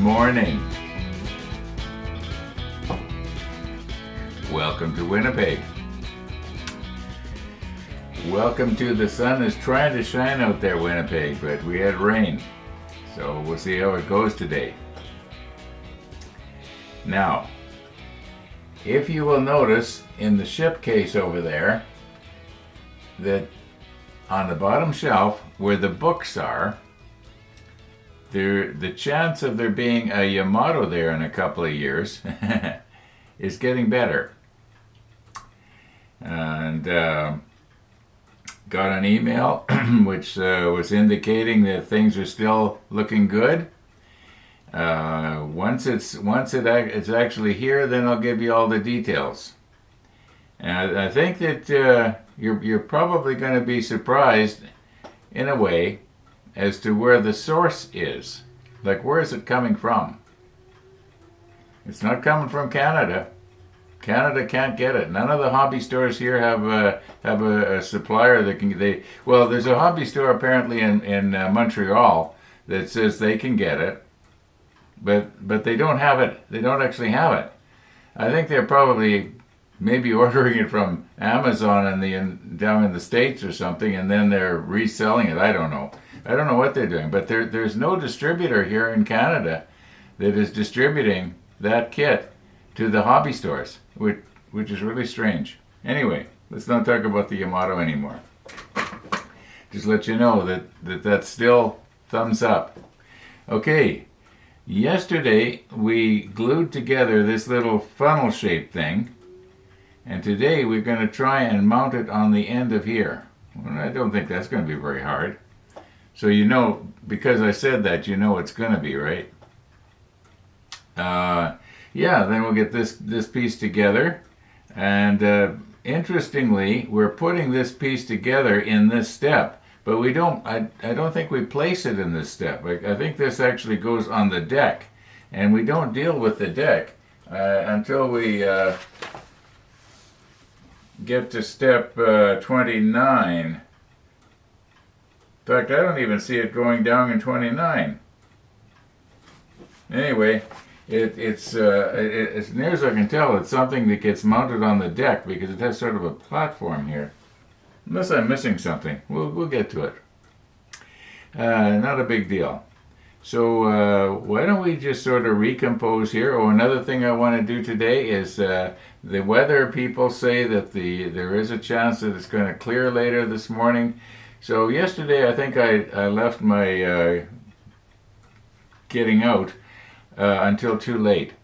morning. Welcome to Winnipeg. Welcome to the sun is trying to shine out there, Winnipeg, but we had rain. So we'll see how it goes today. Now, if you will notice in the ship case over there, that on the bottom shelf where the books are, the chance of there being a Yamato there in a couple of years is getting better. And got an email which was indicating that things are still looking good. Once it's actually here, then I'll give you all the details. And I think that you're probably going to be surprised in a way as to where the source is. Like, where is it coming from? It's not coming from Canada. Canada can't get it. None of the hobby stores here have a supplier that can. Well, there's a hobby store apparently in Montreal that says they can get it, but they don't have it. They don't actually have it. I think they're probably maybe ordering it from Amazon down in the States or something, and then they're reselling it. I don't know. I don't know what they're doing, but there's no distributor here in Canada that is distributing that kit to the hobby stores, which is really strange. Anyway, let's not talk about the Yamato anymore. Just let you know that's still thumbs up. Okay, yesterday we glued together this little funnel-shaped thing, and today we're going to try and mount it on the end of here. Well, I don't think that's going to be very hard. So you know, because I said that, you know it's going to be, right? Yeah, then we'll get this piece together, and interestingly, we're putting this piece together in this step, but we don't. I don't think we place it in this step. I think this actually goes on the deck, and we don't deal with the deck until we get to step 29. In fact, I don't even see it going down in 29. Anyway. It's as near as I can tell, it's something that gets mounted on the deck because it has sort of a platform here. Unless I'm missing something, we'll get to it. Not a big deal. So why don't we just sort of recompose here? Oh, another thing I want to do today is the weather people say that there is a chance that it's going to clear later this morning. So yesterday I think I left my getting out until too late.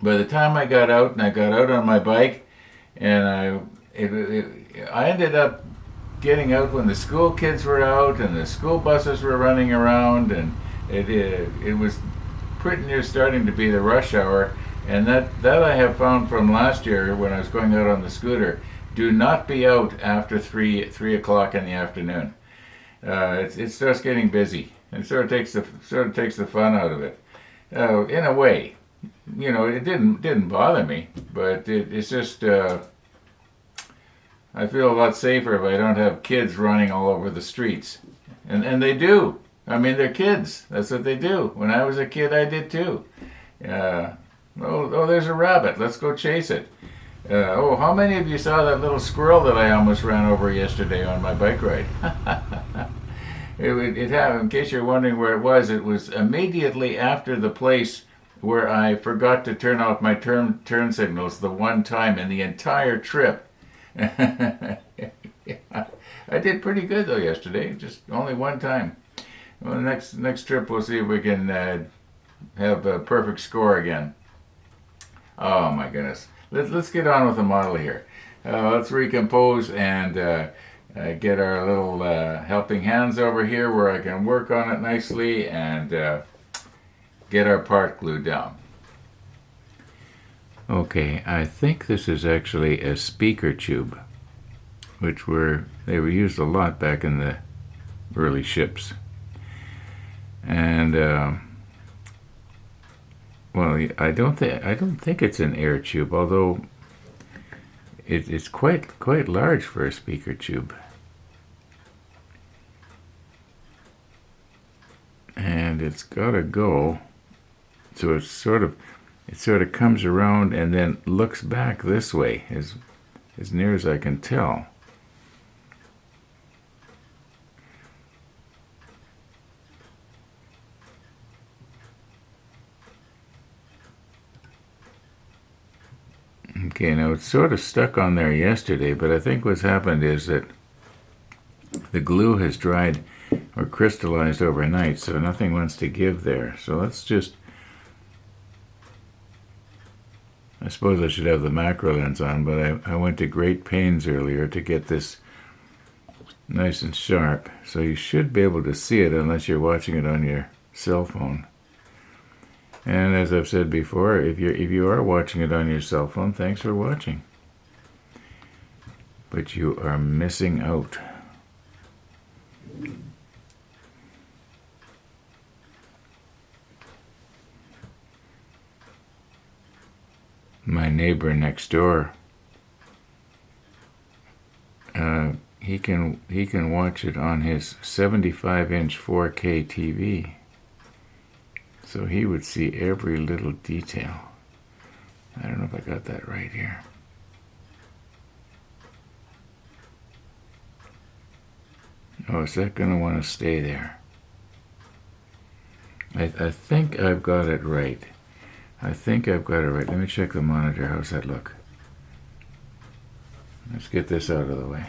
By the time I got out, and I got out on my bike, and I ended up getting out when the school kids were out and the school buses were running around, and it was pretty near starting to be the rush hour. And that I have found from last year when I was going out on the scooter. Do not be out after 3 o'clock in the afternoon. It starts getting busy, and it sort of takes the fun out of it. In a way, you know, it didn't bother me, but it's just I feel a lot safer if I don't have kids running all over the streets, and they do. I mean, they're kids. That's what they do. When I was a kid, I did too. Oh, there's a rabbit. Let's go chase it. How many of you saw that little squirrel that I almost ran over yesterday on my bike ride? It happened, in case you're wondering where it was immediately after the place where I forgot to turn off my turn signals the one time in the entire trip. Yeah, I did pretty good though yesterday, just only one time. Well, next trip we'll see if we can have a perfect score again. Oh my goodness. Let's get on with the model here. Let's recompose and get our little helping hands over here where I can work on it nicely and get our part glued down. Okay, I think this is actually a speaker tube, which they were used a lot back in the early ships. And well, I don't think it's an air tube, although it's quite large for a speaker tube. And it's got to go So it sort of comes around and then looks back this way, as near as I can tell. Okay, now it's sort of stuck on there yesterday, but I think what's happened is that the glue has dried or crystallized overnight, so nothing wants to give there. So let's just, I suppose I should have the macro lens on, but I went to great pains earlier to get this nice and sharp, so you should be able to see it unless you're watching it on your cell phone. And as I've said before, if you are watching it on your cell phone, thanks for watching. But you are missing out. My neighbor next door, he can watch it on his 75-inch 4K TV. So he would see every little detail. I don't know if I got that right here. Oh, is that going to want to stay there? I think I've got it right. Let me check the monitor. How's that look? Let's get this out of the way.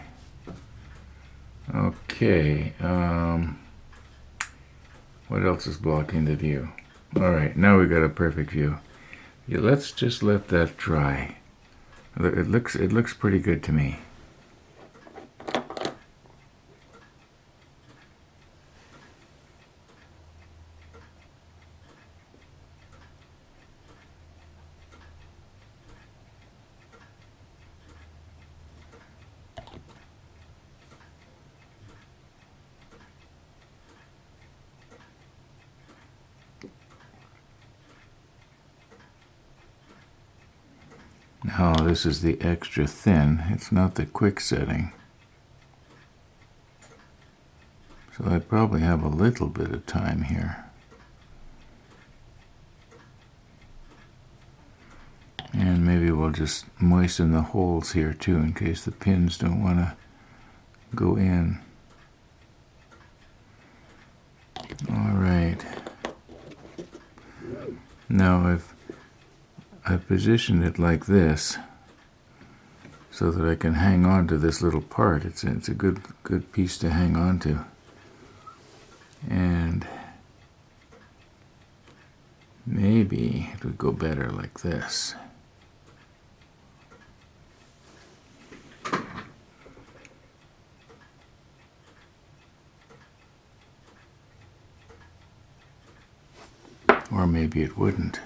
Okay. What else is blocking the view? All right, now we've got a perfect view. Yeah, let's just let that dry. It looks pretty good to me. Now this is the extra thin. It's not the quick setting. So I probably have a little bit of time here. And maybe we'll just moisten the holes here too in case the pins don't want to go in. All right. Now I've positioned it like this so that I can hang on to this little part. It's a good piece to hang on to. And maybe it would go better like this. Or maybe it wouldn't.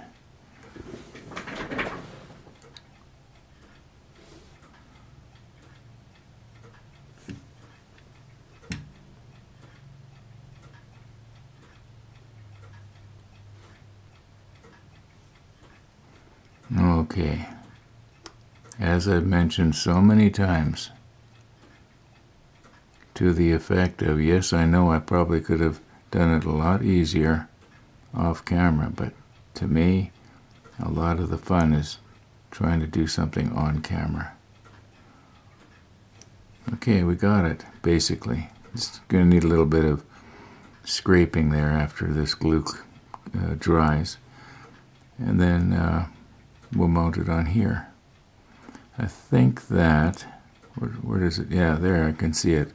Okay, as I've mentioned so many times, to the effect of, yes, I know I probably could have done it a lot easier off camera, but to me, a lot of the fun is trying to do something on camera. Okay, we got it, basically. It's going to need a little bit of scraping there after this glue dries. And then we'll mount it on here. I think that, where does it, yeah, there, I can see it.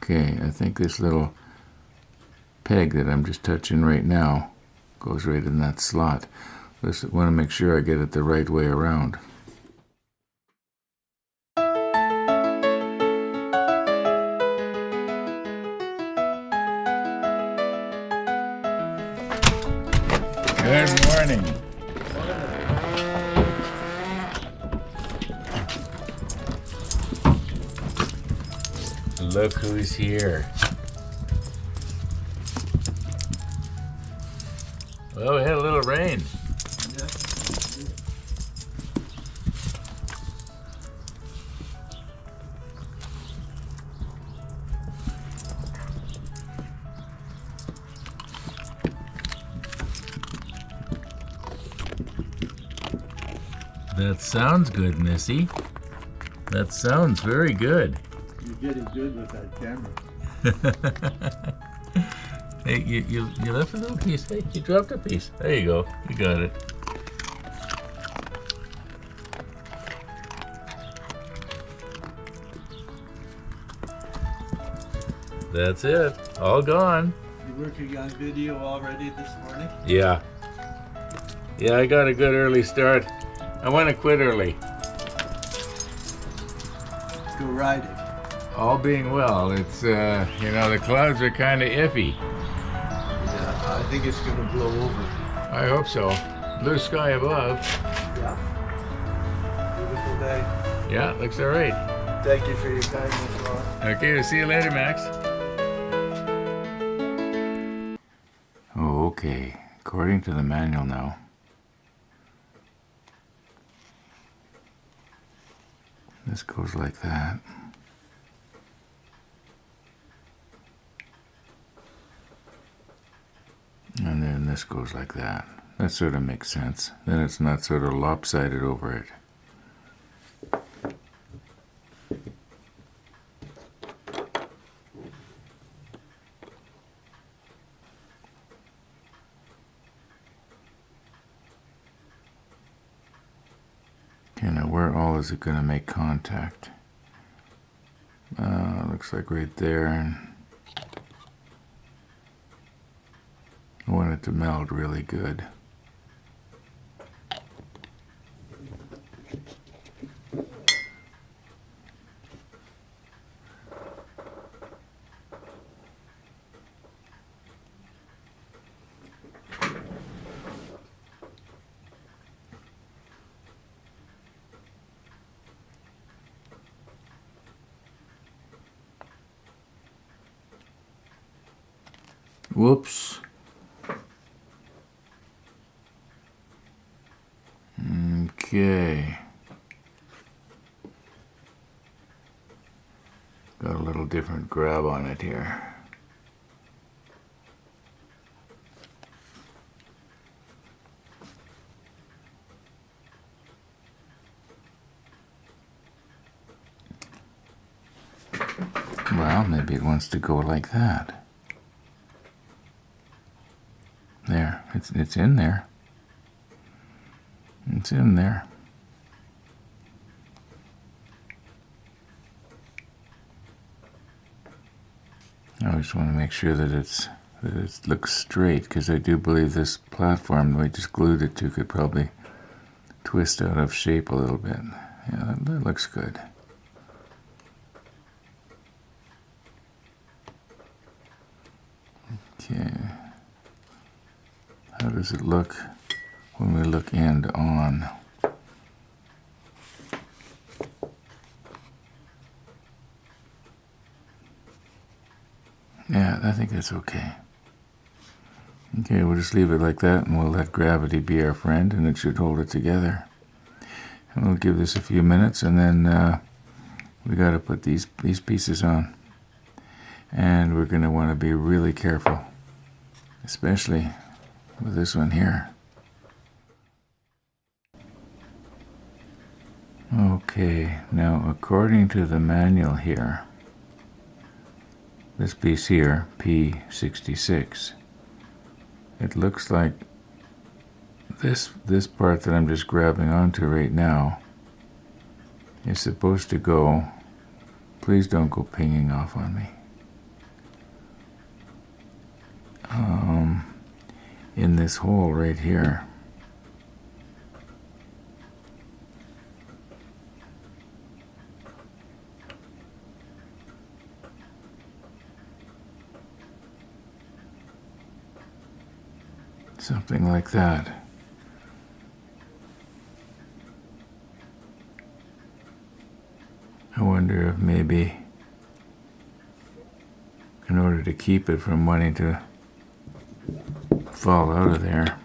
Okay, I think this little peg that I'm just touching right now goes right in that slot. I want to make sure I get it the right way around. Good morning. Look who's here. Well, we had a little rain. That sounds good, Missy. That sounds very good. You're getting good with that camera. Hey, you left a little piece. Hey, you dropped a piece. There you go. You got it. That's it. All gone. You working on video already this morning? Yeah. Yeah, I got a good early start. I want to quit early. Go riding. All being well. It's, the clouds are kind of iffy. Yeah, I think it's going to blow over. I hope so. Blue sky above. Yeah. Beautiful day. Yeah, looks all right. Thank you for your kindness, Ron. Okay, we'll see you later, Max. Okay, according to the manual now, this goes like that. And then this goes like that. That sort of makes sense. Then it's not sort of lopsided over it. Okay, now where all is it going to make contact? Looks like right there. And I want it to meld really good. Whoops. Okay. Got a little different grab on it here. Well, maybe it wants to go like that. There, it's in there. It's in there. I just want to make sure that it looks straight, because I do believe this platform we just glued it to could probably twist out of shape a little bit. Yeah, that looks good. Okay. How does it look when we look end on? Yeah, I think that's okay. Okay, we'll just leave it like that, and we'll let gravity be our friend, and it should hold it together. And we'll give this a few minutes, and then we got to put these pieces on. And we're going to want to be really careful, especially with this one here. Okay, now according to the manual here, this piece here, P66, it looks like this part that I'm just grabbing onto right now is supposed to go, please don't go pinging off on me, in this hole right here. Something like that. I wonder if maybe in order to keep it from wanting to fall out of there,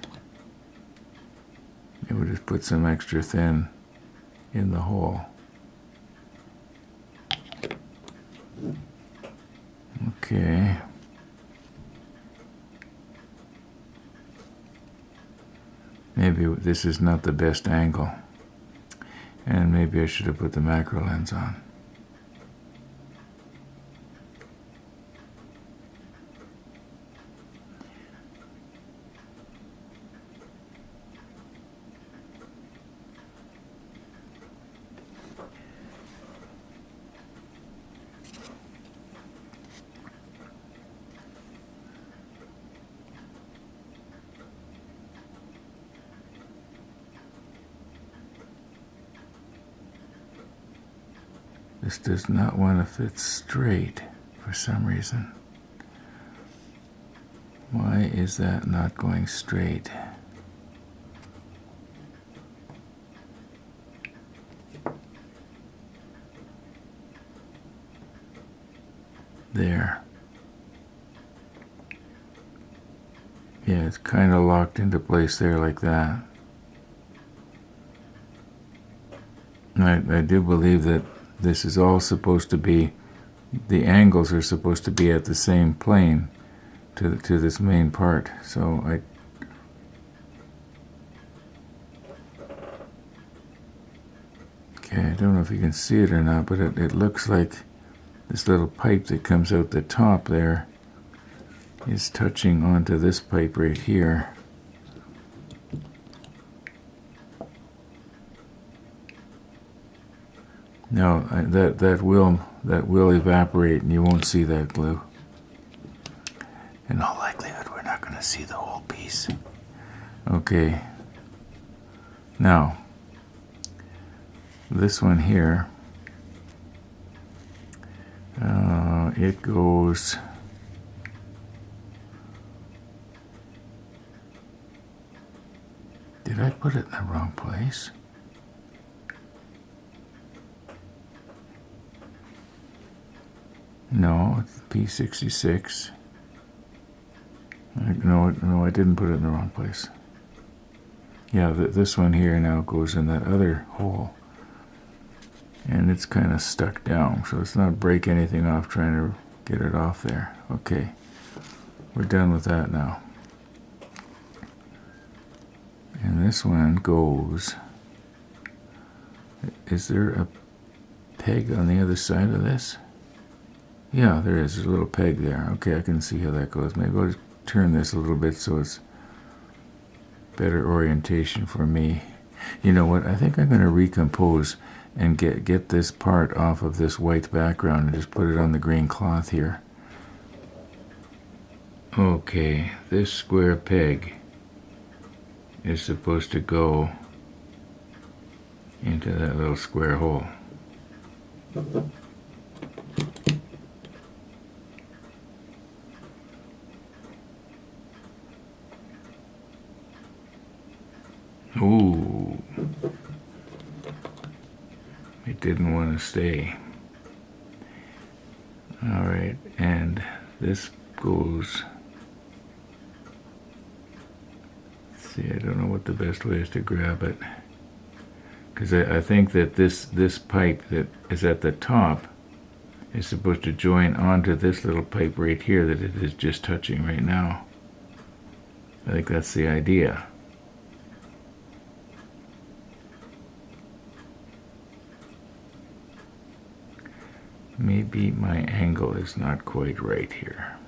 it would just put some extra thin in the hole. Okay. Maybe this is not the best angle. And maybe I should have put the macro lens on. This does not want to fit straight for some reason. Why is that not going straight? There. Yeah, it's kind of locked into place there like that. I do believe that this is all supposed to be, the angles are supposed to be at the same plane to this main part. So okay, I don't know if you can see it or not, but it looks like this little pipe that comes out the top there is touching onto this pipe right here. No, that will evaporate, and you won't see that glue. In all likelihood, we're not going to see the whole piece. Okay. Now, this one here, it goes. Did I put it in the wrong place? No, it's P66. No, I didn't put it in the wrong place. Yeah, this one here now goes in that other hole. And it's kind of stuck down, so let's not break anything off trying to get it off there. Okay, we're done with that now. And this one goes. Is there a peg on the other side of this? Yeah, there is. There's a little peg there. Okay, I can see how that goes. Maybe I'll just turn this a little bit so it's better orientation for me. You know what? I think I'm going to recompose and get this part off of this white background and just put it on the green cloth here. Okay, this square peg is supposed to go into that little square hole. Ooh. It didn't want to stay. Alright, and this goes. See, I don't know what the best way is to grab it. Because I think that this pipe that is at the top is supposed to join onto this little pipe right here that it is just touching right now. I think that's the idea. Maybe my angle is not quite right here.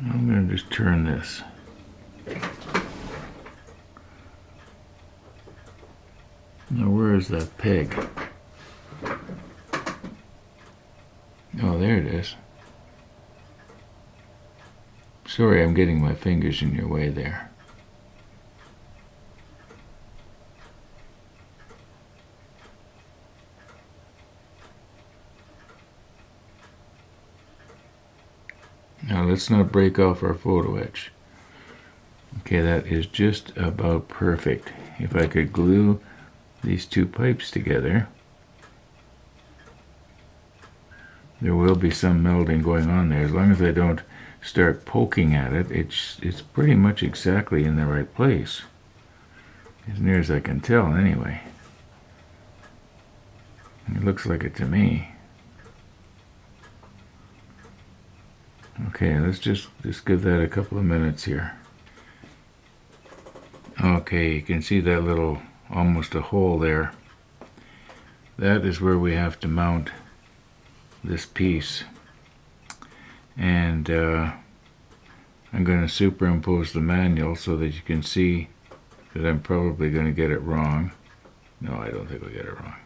I'm going to just turn this. Now, where is that peg? Oh, there it is. Sorry, I'm getting my fingers in your way there. Now let's not break off our photo etch. Okay, that is just about perfect. If I could glue these two pipes together, there will be some melding going on there. As long as I don't start poking at it, it's pretty much exactly in the right place. As near as I can tell, anyway. It looks like it to me. Okay, let's just give that a couple of minutes here. Okay, you can see that little, almost a hole there. That is where we have to mount this piece. And I'm going to superimpose the manual so that you can see that I'm probably going to get it wrong. No, I don't think we'll get it wrong.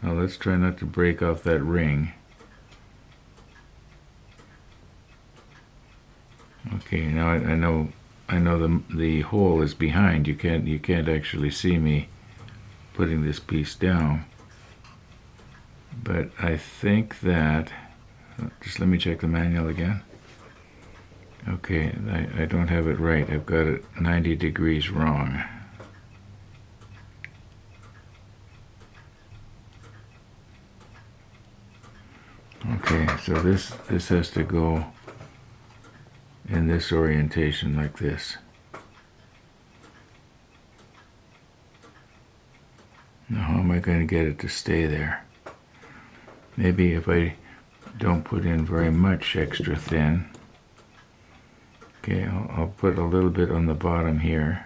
Now let's try not to break off that ring. Okay, now I know the hole is behind. You can't actually see me putting this piece down. But I think that, just let me check the manual again. Okay, I don't have it right. I've got it 90 degrees wrong. Okay, so this has to go in this orientation like this. Now how am I going to get it to stay there? Maybe if I don't put in very much extra thin. Okay, I'll put a little bit on the bottom here.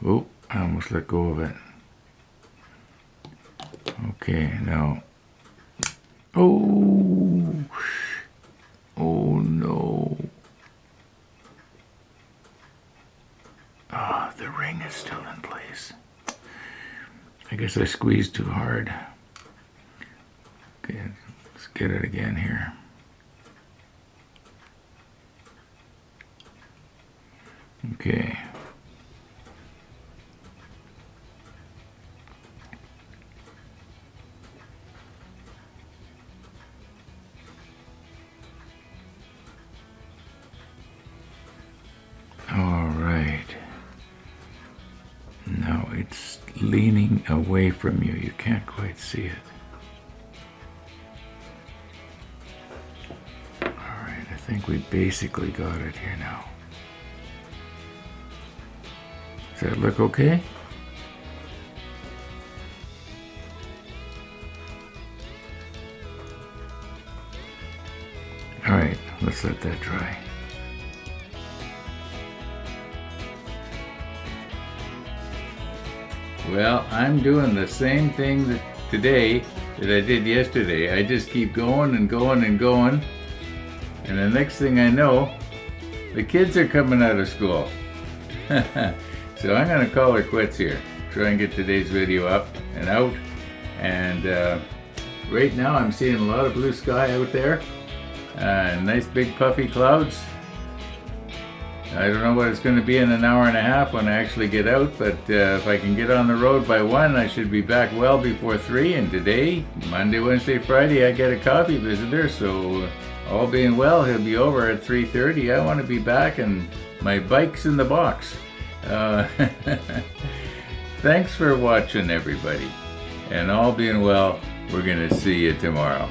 Oop, I almost let go of it. Okay, now. Oh no. Ah, the ring is still in place. I guess I squeezed too hard. Okay, let's get it again here. Okay. All right. Now it's leaning away from you. You can't quite see it. All right, I think we basically got it here now. Does that look okay? All right, let's let that dry. Well, I'm doing the same thing today that I did yesterday. I just keep going and going and going. And the next thing I know, the kids are coming out of school. So I'm going to call her quits here. Try and get today's video up and out. And right now I'm seeing a lot of blue sky out there. Nice big puffy clouds. I don't know what it's going to be in an hour and a half when I actually get out, but if I can get on the road by 1, I should be back well before 3. And today, Monday, Wednesday, Friday, I get a coffee visitor, so all being well, he'll be over at 3:30. I want to be back, and my bike's in the box. Thanks for watching, everybody. And all being well, we're going to see you tomorrow.